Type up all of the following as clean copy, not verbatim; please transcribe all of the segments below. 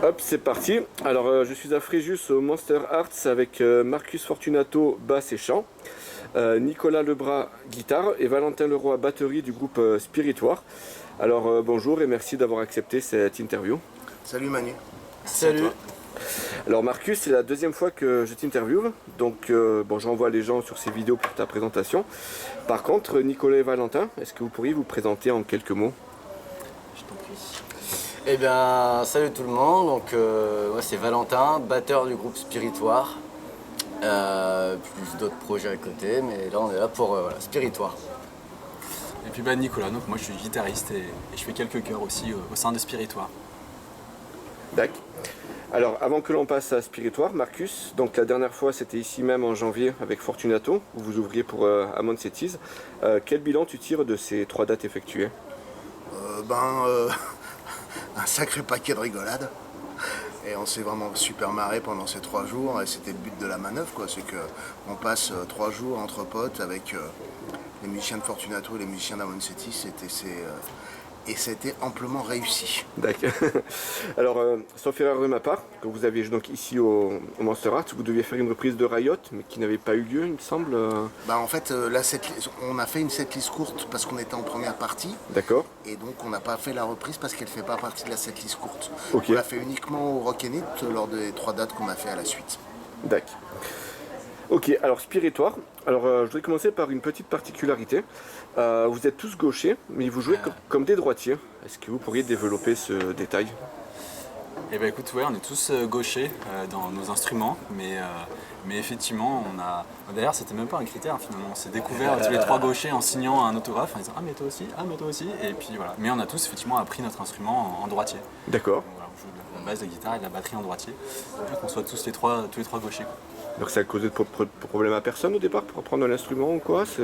Hop, c'est parti. Alors, je suis à Fréjus au Monster Arts avec Marcus Fortunato, basse et chant, Nicolas Lebras, guitare et Valentin Leroy, batterie du groupe Spiritoire. Alors, bonjour et merci d'avoir accepté cette interview. Salut Manu. Salut. Alors, Marcus, c'est la deuxième fois que je t'interviewe, donc bon, j'envoie les gens sur ces vidéos pour ta présentation. Par contre, Nicolas et Valentin, est-ce que vous pourriez vous présenter en quelques mots? Je t'en prie. Eh bien, salut tout le monde. Donc, moi, c'est Valentin, batteur du groupe Spiritoire. Plus d'autres projets à côté, mais là, on est là pour voilà, Spiritoire. Et puis Nicolas, donc moi je suis guitariste et je fais quelques chœurs aussi au sein de Spiritoire. D'accord. Alors, avant que l'on passe à Spiritoire, Marcus, donc la dernière fois c'était ici même en janvier avec Fortunato, où vous ouvriez pour Amon Cetis. Quel bilan tu tires de ces 3 dates effectuées? Un sacré paquet de rigolades. Et on s'est vraiment super marré pendant ces 3 jours. Et c'était le but de la manœuvre, quoi. C'est qu'on passe 3 jours entre potes avec les musiciens de Fortunato et les musiciens d'Amon Cetis. Et ça a été amplement réussi. D'accord. Alors, sauf erreur de ma part, quand vous aviez donc ici au Monster Arts, vous deviez faire une reprise de Riot, mais qui n'avait pas eu lieu, il me semble. En fait, on a fait une setlist courte parce qu'on était en première partie. D'accord. Et donc on n'a pas fait la reprise parce qu'elle ne fait pas partie de la setlist courte. Ok. On l'a fait uniquement au Rock It lors des 3 dates qu'on a fait à la suite. D'accord. Ok, alors Spiritoire. Alors, je voudrais commencer par une petite particularité. Vous êtes tous gauchers, mais vous jouez comme des droitiers. Est-ce que vous pourriez développer ce détail? Et ben écoute, ouais, on est tous gauchers dans nos instruments, mais effectivement, on a. D'ailleurs, c'était même pas un critère finalement. On s'est découvert tous les 3 gauchers en signant un autographe, en disant ah mais toi aussi, ah mais toi aussi, et puis voilà. Mais on a tous effectivement appris notre instrument en droitier. D'accord. Donc, voilà, on joue de la basse, de la guitare et de la batterie en droitier. Donc qu'on soit tous les trois gauchers, quoi. Donc ça a causé de problème à personne au départ pour apprendre l'instrument ou quoi? C'est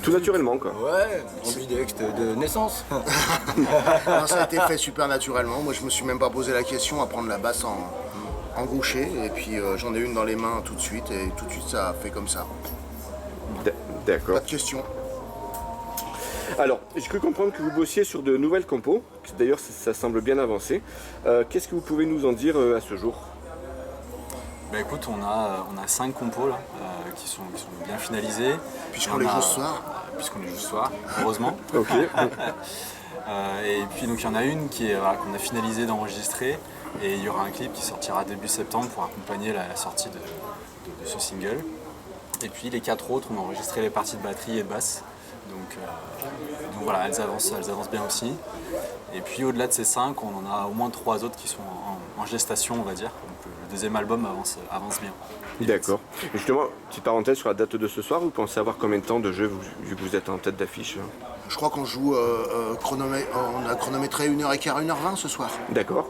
tout naturellement quoi. Ouais, ambidextre de naissance. Non, ça a été fait super naturellement. Moi, je me suis même pas posé la question à prendre la basse en gaucher. Et puis j'en ai une dans les mains tout de suite. Et tout de suite, ça a fait comme ça. D'accord. Pas de question. Alors, j'ai cru comprendre que vous bossiez sur de nouvelles compos. D'ailleurs, ça semble bien avancé. Qu'est-ce que vous pouvez nous en dire à ce jour? Bah écoute, on a 5 compos là, qui sont bien finalisés. Puisqu'on les joue ce soir. Puisqu'on les joue ce soir, heureusement. Ok. Et puis donc il y en a une qu'on a finalisé d'enregistrer et il y aura un clip qui sortira début septembre pour accompagner la sortie de ce single. Et puis les 4 autres, on a enregistré les parties de batterie et de basse. Donc voilà, elles avancent bien aussi. Et puis au-delà de ces 5, on en a au moins 3 autres qui sont en gestation, on va dire. Donc le deuxième album avance bien. D'accord. Et justement, petite parenthèse sur la date de ce soir, vous pensez avoir combien de temps de jeu vu que vous êtes en tête d'affiche? Je crois qu'on joue, on a chronométré 1h15, 1h20 ce soir. D'accord.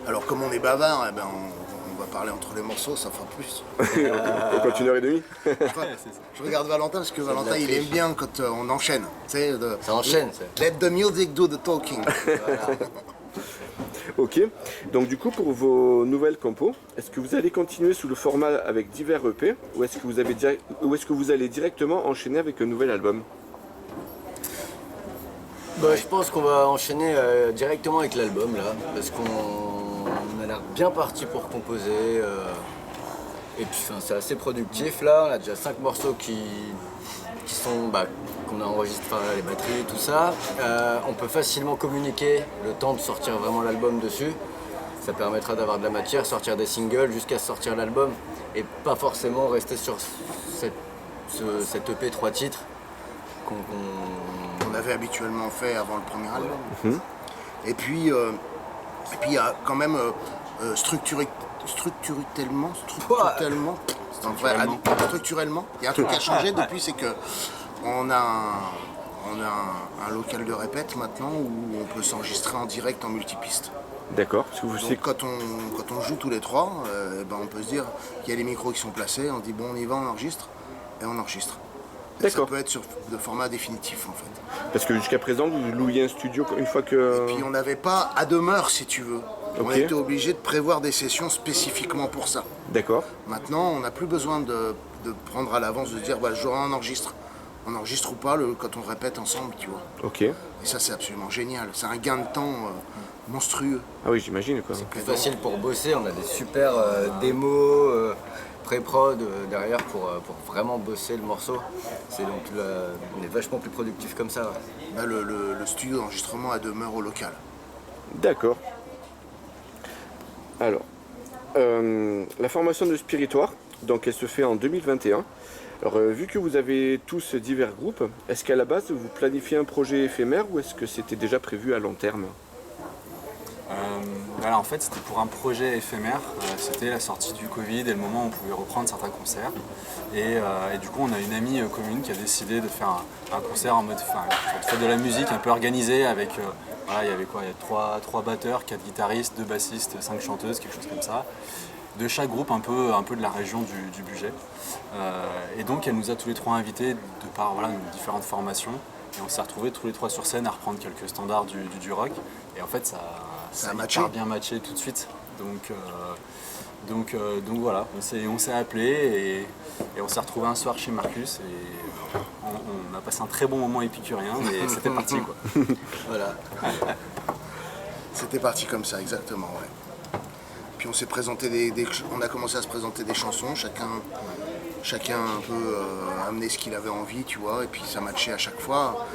Alors comme on est bavard, on va parler entre les morceaux, ça fera plus. On continue 1h30. Je regarde Valentin parce que Valentin il aime bien quand on enchaîne. Tu sais, Ça enchaîne. Let the music do the talking. Voilà. Ok. Donc du coup, pour vos nouvelles compos, est-ce que vous allez continuer sous le format avec divers EP ou est-ce que vous allez directement enchaîner avec un nouvel album? Je pense qu'on va enchaîner directement avec l'album là, parce qu'on a l'air bien parti pour composer. Et puis c'est assez productif là, on a déjà 5 morceaux qui sont qu'on a enregistré, les batteries, tout ça. On peut facilement communiquer le temps de sortir vraiment l'album dessus. Ça permettra d'avoir de la matière, sortir des singles jusqu'à sortir l'album et pas forcément rester sur cet EP 3 titres On avait habituellement fait avant le premier album. Et puis il y a quand même structurellement, il y a un truc qui a changé depuis, c'est que on a un local de répète maintenant où on peut s'enregistrer en direct en multipiste. D'accord. Parce que vous Donc quand on joue tous les 3, on peut se dire qu'il y a les micros qui sont placés, on dit bon on y va, on enregistre, et on enregistre. Et ça D'accord. peut être de format définitif en fait. Parce que jusqu'à présent, vous louiez un studio une fois que... Et puis on n'avait pas à demeure si tu veux. On Ok. était obligé de prévoir des sessions spécifiquement pour ça. D'accord. Maintenant on n'a plus besoin de prendre à l'avance, de se dire le jour 1 on enregistre. on enregistre ou pas quand on répète ensemble, tu vois. Ok. Et ça, c'est absolument génial. C'est un gain de temps monstrueux. Ah oui, j'imagine quoi. Plus facile pour bosser, on a des super démos, pré-prod derrière pour vraiment bosser le morceau. On est vachement plus productif comme ça. Ouais. Là, le studio d'enregistrement demeure au local. D'accord. Alors, la formation de Spiritoire, donc elle se fait en 2021. Alors, vu que vous avez tous divers groupes, est-ce qu'à la base vous planifiez un projet éphémère ou est-ce que c'était déjà prévu à long terme? Alors en fait c'était pour un projet éphémère, c'était la sortie du Covid et le moment où on pouvait reprendre certains concerts. Et du coup on a une amie commune qui a décidé de faire un concert en mode, fête de la musique un peu organisé avec, il y avait quoi, il y a 3 batteurs, 4 guitaristes, 2 bassistes, 5 chanteuses, quelque chose comme ça. De chaque groupe un peu de la région du budget. Et donc elle nous a tous les 3 invités de par nos différentes formations. Et on s'est retrouvés tous les 3 sur scène à reprendre quelques standards du rock. Et en fait, ça a matché. hyper bien matché tout de suite. Donc voilà, on s'est appelés et on s'est retrouvés un soir chez Marcus. Et on a passé un très bon moment épicurien et c'était parti quoi. Voilà. C'était parti comme ça, exactement, ouais. Puis on s'est présenté on a commencé à se présenter des chansons, chacun un peu amenait ce qu'il avait envie, tu vois, et puis ça matchait à chaque fois.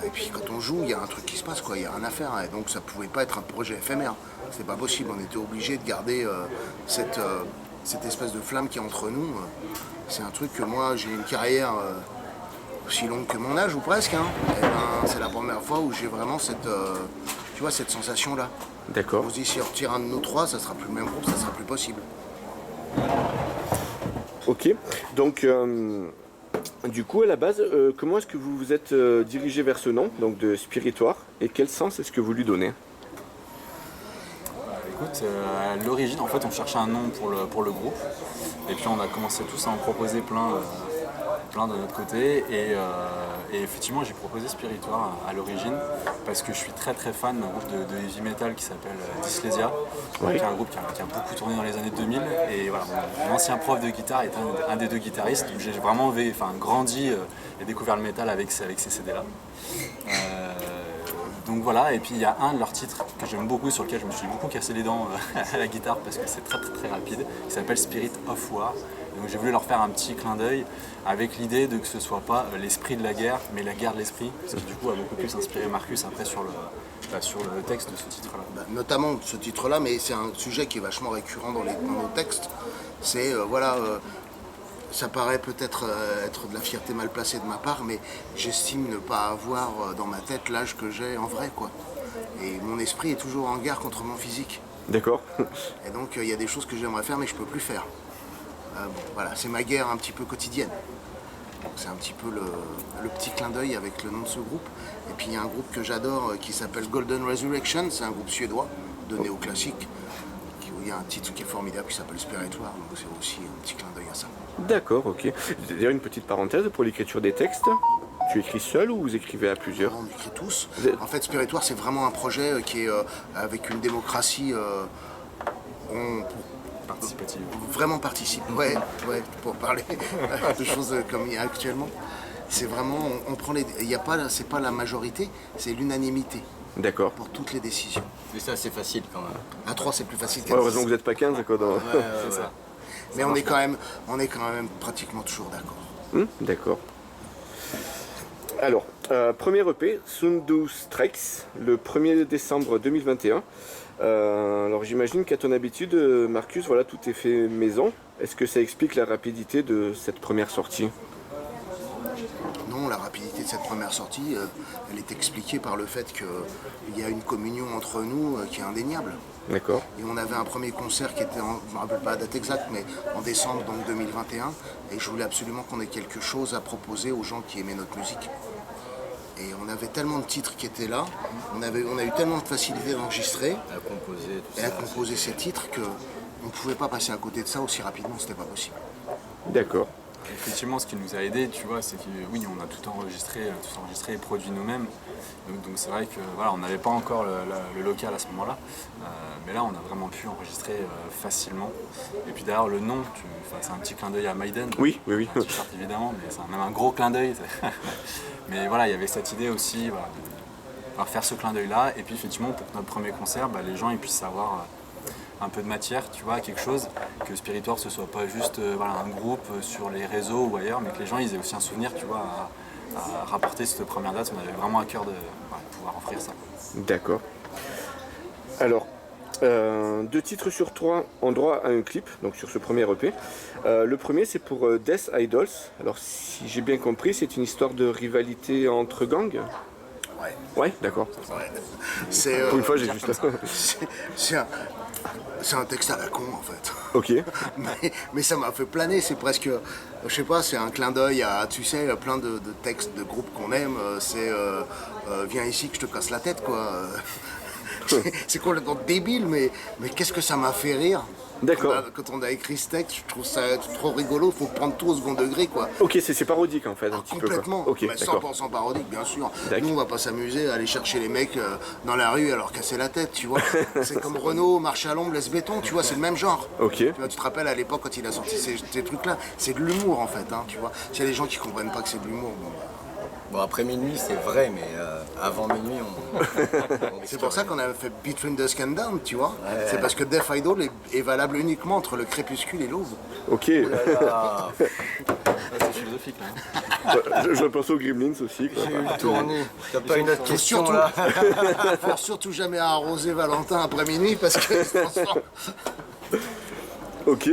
Et puis quand on joue, il y a un truc qui se passe, quoi, il y a rien à faire, et donc ça pouvait pas être un projet éphémère. C'est pas possible, on était obligé de garder cette espèce de flamme qui est entre nous. C'est un truc que moi, j'ai une carrière aussi longue que mon âge, ou presque, hein. Et ben, c'est la première fois où j'ai vraiment cette sensation-là. D'accord. On se dit, si on retire un de nous 3, ça sera plus le même groupe, ça sera plus possible. Ok. Donc, du coup, à la base, comment est-ce que vous vous êtes dirigé vers ce nom, donc de Spiritoire, et quel sens est-ce que vous lui donnez? Écoute, à l'origine, en fait, on cherchait un nom pour le groupe. Et puis on a commencé tous à en proposer plein de notre côté. Et effectivement, j'ai proposé Spiritoire à l'origine parce que je suis très très fan d'un groupe de heavy metal qui s'appelle Dyslexia, Oui. qui est un groupe qui a beaucoup tourné dans les années 2000. Et voilà, mon ancien prof de guitare est un des 2 guitaristes. Donc j'ai vraiment grandi et découvert le métal avec ces CD-là. Donc voilà, et puis il y a un de leurs titres que j'aime beaucoup, sur lequel je me suis beaucoup cassé les dents à la guitare parce que c'est très très très rapide, qui s'appelle Spirit of War. Et donc j'ai voulu leur faire un petit clin d'œil avec l'idée de que ce soit pas l'esprit de la guerre, mais la guerre de l'esprit, ce qui du coup a beaucoup plus inspiré Marcus après sur le texte de ce titre-là. Notamment ce titre-là, mais c'est un sujet qui est vachement récurrent dans nos textes. C'est, ça paraît peut-être être de la fierté mal placée de ma part, mais j'estime ne pas avoir dans ma tête l'âge que j'ai en vrai, quoi. Et mon esprit est toujours en guerre contre mon physique. D'accord. Et donc il y a des choses que j'aimerais faire mais je peux plus faire. Voilà, c'est ma guerre un petit peu quotidienne. Donc c'est un petit peu le petit clin d'œil avec le nom de ce groupe. Et puis il y a un groupe que j'adore qui s'appelle Golden Resurrection, c'est un groupe suédois de néoclassique. Il y a un titre qui est formidable qui s'appelle Spiritoire, donc c'est aussi un petit clin d'œil à ça. D'accord, ok. D'ailleurs, une petite parenthèse pour l'écriture des textes. Tu écris seul ou vous écrivez à plusieurs? On écrit tous. Vous êtes- En fait, Spiritoire, c'est vraiment un projet qui est avec une démocratie Participative. vraiment participe. Ouais, pour parler de choses comme il y a actuellement. C'est vraiment, on prend les, il y a pas, c'est pas la majorité, c'est l'unanimité D'accord. pour toutes les décisions. Et ça, c'est facile quand même. À 3, c'est plus facile Ouais, qu'à heureusement que 10. vous n'êtes pas 15 quoi. C'est ça. Mais on est quand même pratiquement toujours d'accord. D'accord. Alors, premier EP, Sundu Strikes, le 1er décembre 2021. Alors j'imagine qu'à ton habitude, Marcus, voilà, tout est fait maison. Est-ce que ça explique la rapidité de cette première sortie? Non, la rapidité de cette première sortie, elle est expliquée par le fait qu'il y a une communion entre nous qui est indéniable. D'accord. Et on avait un premier concert qui était, je ne me rappelle pas la date exacte, mais en décembre donc 2021. Et je voulais absolument qu'on ait quelque chose à proposer aux gens qui aimaient notre musique. Et on avait tellement de titres qui étaient là, on a eu tellement de facilité d'enregistrer À composer, tout et ça. à composer ces titres qu'on ne pouvait pas passer à côté de ça aussi rapidement, c'était pas possible. D'accord. Effectivement, ce qui nous a aidé, tu vois, c'est que oui, on a tout enregistré et produit nous-mêmes. Donc c'est vrai que voilà, on n'avait pas encore le local à ce moment-là, mais là on a vraiment pu enregistrer facilement. Et puis d'ailleurs le nom, c'est un petit clin d'œil à Maiden. Oui. Un t-shirt évidemment, mais c'est même un gros clin d'œil. Mais voilà, il y avait cette idée aussi, voilà, de pouvoir faire ce clin d'œil-là. Et puis effectivement, pour que notre premier concert, les gens ils puissent savoir un peu de matière, tu vois, quelque chose, que Spiritoire ce soit pas juste un groupe sur les réseaux ou ailleurs, mais que les gens ils aient aussi un souvenir, tu vois, à rapporter cette première date. On avait vraiment à cœur de pouvoir offrir ça. D'accord. Alors, 2 titres sur 3 ont droit à un clip, donc sur ce premier EP. Le premier c'est pour Death Idols. Alors si j'ai bien compris, c'est une histoire de rivalité entre gangs. Ouais. Ouais, d'accord. Ouais. C'est, Pour une fois j'ai juste... c'est un texte à la con en fait. Ok. Mais ça m'a fait planer, c'est presque, je sais pas, c'est un clin d'œil à, tu sais, plein de textes de groupes qu'on aime, c'est viens ici que je te casse la tête quoi. C'est complètement débile, mais qu'est-ce que ça m'a fait rire. D'accord. Quand on a écrit ce texte, je trouve ça trop rigolo, faut prendre tout au second degré quoi. Ok, c'est parodique en fait, un petit peu Complètement, quoi. Ok, mais d'accord. 100% parodique bien sûr. D'accord. Nous on va pas s'amuser à aller chercher les mecs dans la rue à leur casser la tête, tu vois. C'est comme Renaud, Marche à l'ombre, Laisse béton, tu vois, c'est le même genre. Ok. Tu vois, tu te rappelles à l'époque quand il a sorti ces trucs-là, c'est de l'humour en fait, hein, tu vois. S'il y a des gens qui comprennent pas que c'est de l'humour, Bon, après minuit, c'est vrai, mais avant minuit, on c'est pour ça qu'on a fait Between Dusk and Dawn, tu vois. C'est parce que Death Idol est valable uniquement entre le crépuscule et l'aube. Ok. Ah, C'est philosophique là. Je pense aux Gremlins aussi. Quoi. j'ai eu le tourné. T'as pas une autre Faut question surtout, là? faut surtout jamais arroser Valentin après minuit parce qu'il se transforme. Ok.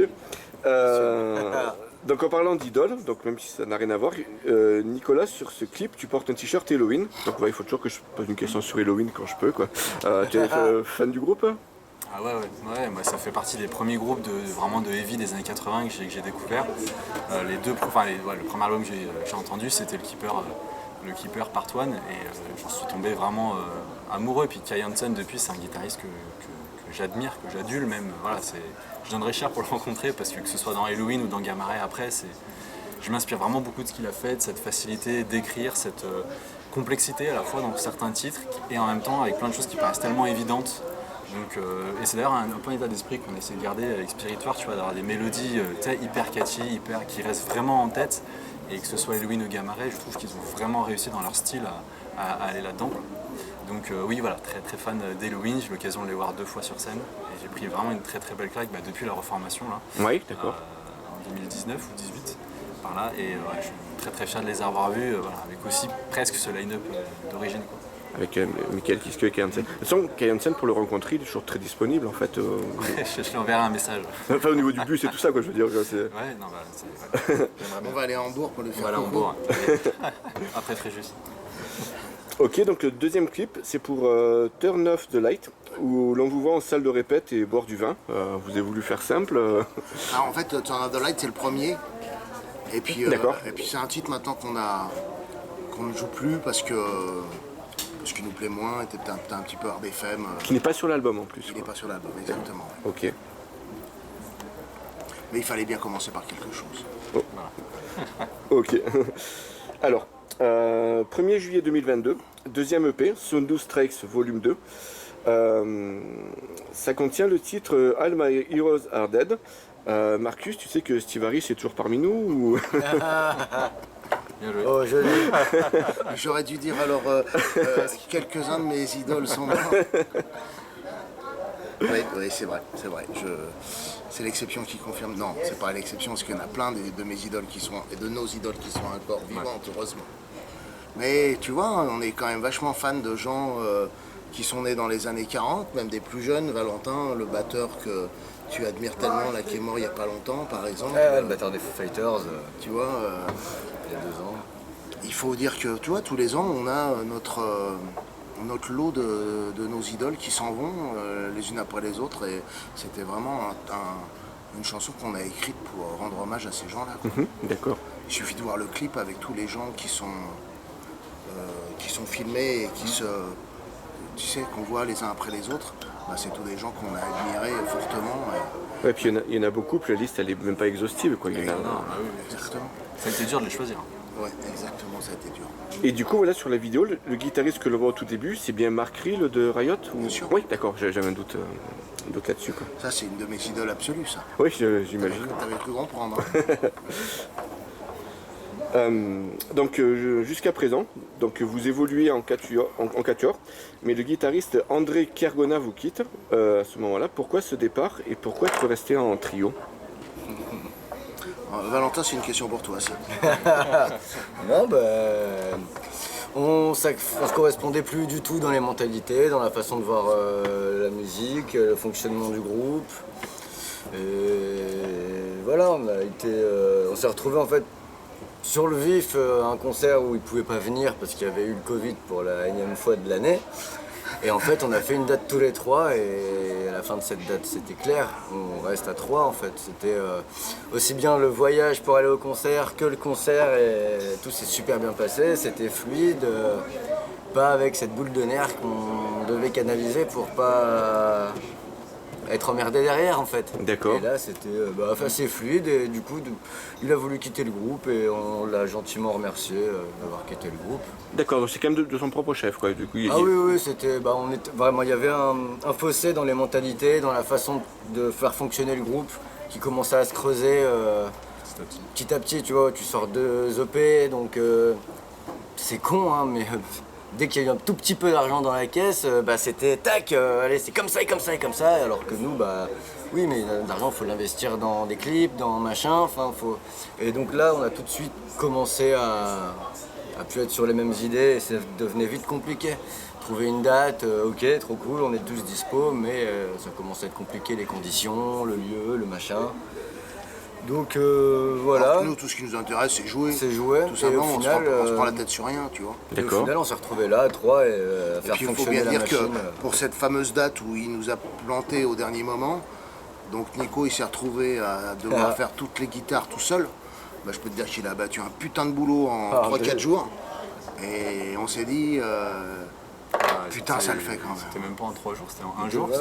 Donc en parlant d'idole, donc même si ça n'a rien à voir, Nicolas, sur ce clip, tu portes un t-shirt Halloween. Donc il faut toujours que je pose une question sur Halloween quand je peux. Quoi. Tu es fan du groupe? Ah ouais, moi, ça fait partie des premiers groupes vraiment de heavy des années 80 que j'ai découvert. Le premier album que j'ai entendu, c'était le Keeper Part 1 et j'en suis tombé vraiment amoureux. Puis Kai Hansen depuis, c'est un guitariste que j'admire, que j'adule même. Voilà, je donnerais cher pour le rencontrer parce que ce soit dans Halloween ou dans Gamma Ray après, je m'inspire vraiment beaucoup de ce qu'il a fait, de cette facilité d'écrire, cette complexité à la fois dans certains titres et en même temps avec plein de choses qui paraissent tellement évidentes. Donc, et c'est d'ailleurs un peu un état d'esprit qu'on essaie de garder avec Spiritoire, tu vois, d'avoir des mélodies hyper catchy, qui restent vraiment en tête. Et que ce soit Halloween ou Gamma Ray, je trouve qu'ils ont vraiment réussi dans leur style à aller là-dedans. Donc oui, voilà, très très fan d'Halloween, j'ai eu l'occasion de les voir 2 fois sur scène. Et j'ai pris vraiment une très très belle claque depuis la reformation là. Oui, d'accord. En 2019 ou 2018, par là. Et je suis très très fier de les avoir vus, avec aussi presque ce line-up d'origine. Quoi. Avec Michael Kiske et Kai Hansen. De toute façon, Kai Hansen, pour le rencontrer, il est toujours très disponible en fait. Je lui enverrai un message. Enfin, au niveau du bus et tout ça, quoi, je veux dire. Ouais, non, j'aimerais On va aller à Hambourg pour le On faire. va aller en Hambourg. Hambourg. Après Fréjus. Ok, donc le deuxième clip, c'est pour Turn Off the Light, où l'on vous voit en salle de répète et boire du vin. Vous avez voulu faire simple. Alors, en fait, Turn Off the Light, c'est le premier. Et puis, D'accord. C'est un titre maintenant qu'on ne joue plus parce qu'il nous plaît moins, était peut-être un petit peu hard FM. Qui n'est pas sur l'album en plus. Il n'est pas sur l'album, exactement. Ok. Mais il fallait bien commencer par quelque chose. Ok. Alors, 1er juillet 2022, deuxième EP, Sundu Strikes Volume 2. Ça contient le titre All My Heroes Are Dead. Marcus, tu sais que Steve Harris est toujours parmi nous ou... Bien joué. Oh, joli. J'aurais dû dire alors quelques-uns de mes idoles sont morts. Oui, c'est vrai. C'est l'exception qui confirme. Non, c'est pas l'exception, parce qu'il y en a plein de mes idoles et de nos idoles qui sont encore vivantes, heureusement. Mais tu vois, on est quand même vachement fan de gens qui sont nés dans les années 40, même des plus jeunes. Valentin, le batteur que tu admires tellement, là, qui est mort il y a pas longtemps, par exemple. Le batteur des Foo Fighters, Tu vois, il y a 2 ans. il faut dire que, tu vois, tous les ans, on a notre lot de nos idoles qui s'en vont les unes après les autres. Et c'était vraiment une chanson qu'on a écrite pour rendre hommage à ces gens-là. D'accord. Il suffit de voir le clip avec tous les gens qui sont filmés et tu sais, qu'on voit les uns après les autres. Bah, c'est tous des gens qu'on a admirés fortement. Ouais, puis il y en a beaucoup, puis la liste elle est même pas exhaustive quoi. Il y en a- Non, bah oui, Exactement. ça a été dur de les choisir. Ouais, exactement, ça a été dur. Et du coup voilà sur la vidéo, le guitariste que l'on voit au tout début, c'est bien Mark Rill de Riot ou... Bien sûr. Oui d'accord, j'avais un doute là-dessus quoi. Ça, c'est une de mes idoles absolues, ça. Oui j'imagine. T'avais cru comprendre. Hein. Donc jusqu'à présent, donc vous évoluez en quatuor, mais le guitariste André Kergona vous quitte à ce moment-là. Pourquoi ce départ et pourquoi être resté en trio? Valentin, c'est une question pour toi, ça. Non, on se correspondait plus du tout dans les mentalités, dans la façon de voir la musique, le fonctionnement du groupe. Et voilà, on s'est retrouvés en fait sur le vif à un concert où il ne pouvait pas venir parce qu'il y avait eu le Covid pour la énième fois de l'année. Et en fait, on a fait une date tous les trois et à la fin de cette date, c'était clair. On reste à 3 en fait. C'était aussi bien le voyage pour aller au concert que le concert et tout s'est super bien passé. C'était fluide, pas avec cette boule de nerfs qu'on devait canaliser pour pas être emmerdé derrière en fait. D'accord. Et là, c'était assez fluide et du coup, il a voulu quitter le groupe et on l'a gentiment remercié d'avoir quitté le groupe. D'accord, donc c'est quand même de son propre chef quoi. Du coup, Ah oui, c'était, vraiment, il y avait un fossé dans les mentalités, dans la façon de faire fonctionner le groupe qui commençait à se creuser petit à petit, tu vois, tu sors 2 EP, donc c'est con, hein, mais dès qu'il y a eu un tout petit peu d'argent dans la caisse, c'était tac, allez, c'est comme ça et comme ça et comme ça, alors que nous, oui, mais l'argent, il faut l'investir dans des clips, dans machin, enfin, faut... Et donc là, on a tout de suite commencé à pu être sur les mêmes idées et ça devenait vite compliqué. Trouver une date, ok, trop cool, on est tous dispo, mais ça commençait à être compliqué, les conditions, le lieu, le machin. Donc voilà. Alors, nous, tout ce qui nous intéresse, c'est jouer. C'est jouer. Tout simplement, Et au on final, se prend la tête sur rien, tu vois. Et au D'accord. final, on s'est retrouvés là, à 3, et à faire Puis il faut fonctionner bien la dire que machine. pour cette fameuse date où il nous a planté au dernier moment, donc Nico il s'est retrouvé à devoir faire toutes les guitares tout seul. Je peux te dire qu'il a battu un putain de boulot en 3-4 jours. Et on s'est dit, putain, ça le fait quand même. C'était même pas en 3 jours, c'était en 1 jour. Ouais,